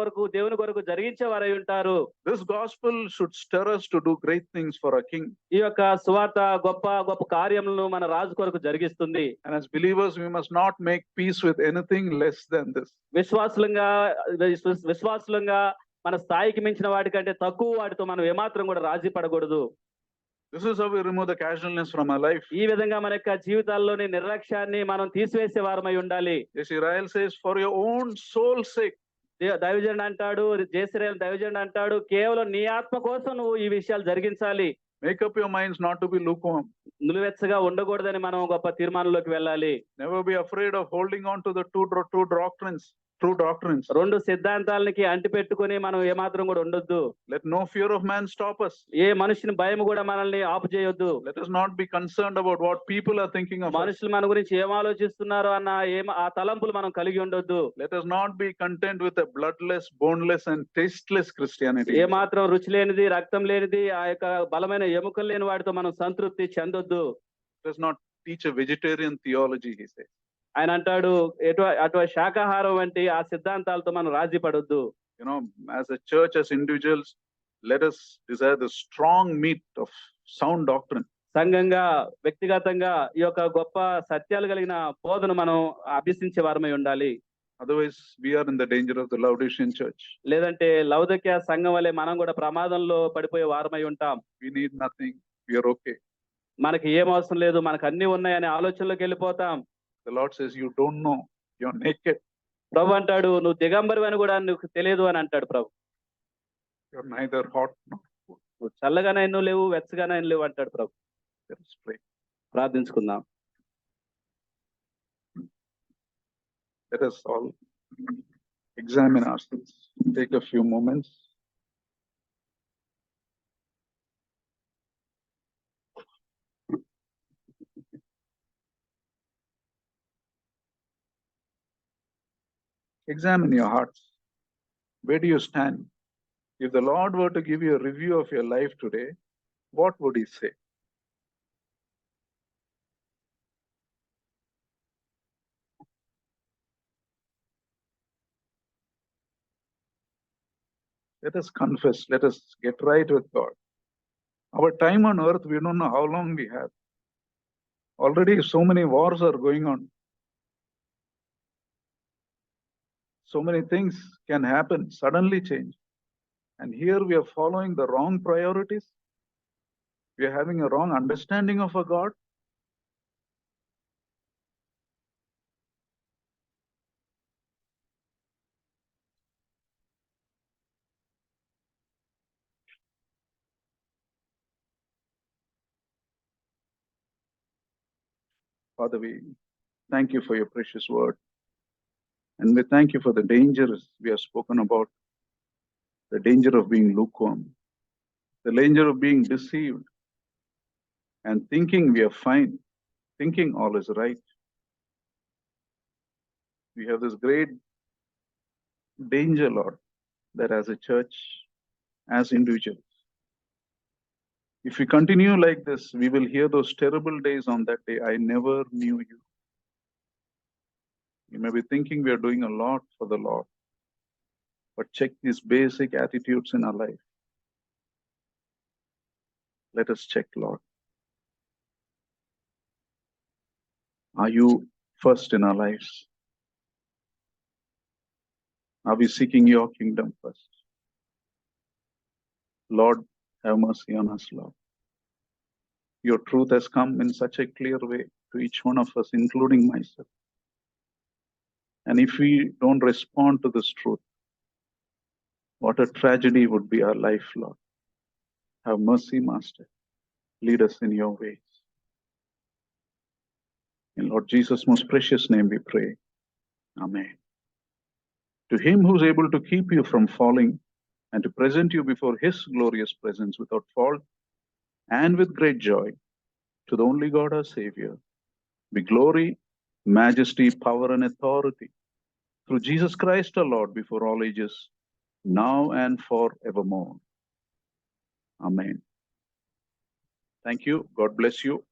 కొరకు జరిగించే వారై ఉంటారు. This gospel should stir us to do great things for a king. ఈ యొక్క సువార్త గొప్ప కార్యములను మన రాజు కొరకు జరిగిస్తుంది. And as believers we must not make peace with anything less than this. విశ్వాసులంగా మన స్థాయికి మించిన వాటికంటే తక్కువ వాటితో మనం ఏమాత్రం కూడా రాజీ పడకూడదు. This is how we remove the casualness from our life. ఈ విధంగా మన యొక్క జీవితాల్లోని నిర్లక్ష్యాన్ని మనం తీసివేసే వారమై ఉండాలి. Israel says, for your own soul's sake. దైవజనుడు అంటాడు, జయశ్రేయులు దైవజనుడు అంటాడు, కేవలం నీ ఆత్మ కోసం నువ్వు ఈ విషయాలు జరిగించాలి. Make up your minds not to be lukewarm. నిలువెచ్చగా ఉండకూడదని మనం గొప్ప తీర్మానంలోకి వెళ్ళాలి. Never be afraid of holding on to the true doctrines. రెండు సిద్ధాంతాలకి అంటిపెట్టుకొని మనం ఏమాత్రం కూడా ఉండొద్దు. Let no fear of man stop us. ఏ మనుషుని భయం కూడా మనల్ని ఆపు చేయొద్దు. Let us not be concerned about what people are thinking of us. మనుషులు మన గురించి ఏం ఆలోచిస్తున్నారో అన్న ఆ తలంపులు మనం కలిగి ఉండొద్దు. Let us not be content with a bloodless, boneless and tasteless Christianity. ఏమాత్రం రుచి లేనిది, రక్తం లేనిది, ఆ యొక్క బలమైన ఎముకలు లేని వాటితో మనం సంతృప్తి చెందొద్దు. Let us not teach a vegetarian theology, he says. ఆయన అంటాడు, అటువంటి శాకాహారం వంటి ఆ సిద్ధాంతాలతో మనం రాజీ పడొద్దు. As a church, as individuals, let us desire the strong meat of sound doctrine. సంఘంగా వ్యక్తిగతంగా ఈ యొక్క గొప్ప సత్యాలు కలిగిన బోధను మనం అభ్యసించే వారమై ఉండాలి. Otherwise we are in the danger of the Laodicean church. లేదంటే లౌదీకయ సంఘం వలె మనం కూడా ప్రమాదంలో పడిపోయే వారమై ఉంటాం. We need nothing, we are okay. మనకి ఏం అవసరం లేదు, మనకు అన్ని ఉన్నాయనే ఆలోచనలోకి వెళ్ళిపోతాం. The Lord says, you don't know, you're naked. ప్రభు అంటాడు, నువ్వు దిగంబరి అని కూడా నీకు తెలియదు అని అంటాడు ప్రభు. You're neither hot nor cold. నువ్వు చల్లగానే ఎన్నో లేవు, వెచ్చగానే లేవు అంటాడు ప్రభు. Let us pray. ప్రార్థించుకుందాం. Let us all examine ourselves. Take a few moments. Examine your hearts. Where do you stand? If the Lord were to give you a review of your life today, what would he say? Let us confess, let us get right with God. Our time on earth, we don't know how long we have. Already so many wars are going on. So many things can happen, suddenly change. And here we are following the wrong priorities. We are having a wrong understanding of a God. Father, we thank you for your precious word. And we thank you for the dangers we have spoken about, the danger of being lukewarm, the danger of being deceived and thinking we are fine, thinking all is right. We have this great danger, Lord, that as a church, as individuals, if we continue like this, we will hear those terrible days on that day. I never knew you. You may be thinking we are doing a lot for the Lord, but check these basic attitudes in our life. Let us check, Lord. Are you first in our lives? Are we seeking your kingdom first? Lord, have mercy on us, Lord. Your truth has come in such a clear way to each one of us, including myself. And if we don't respond to this truth, what a tragedy would be our life, Lord. Have mercy, Master. Lead us in your ways. In Lord Jesus' most precious name we pray. Amen. To him who is able to keep you from falling and to present you before his glorious presence without fault and with great joy, to the only God our Savior, be glory, majesty, power, and authority through Jesus Christ our Lord before all ages, now and forevermore. Amen. Thank you. God bless you.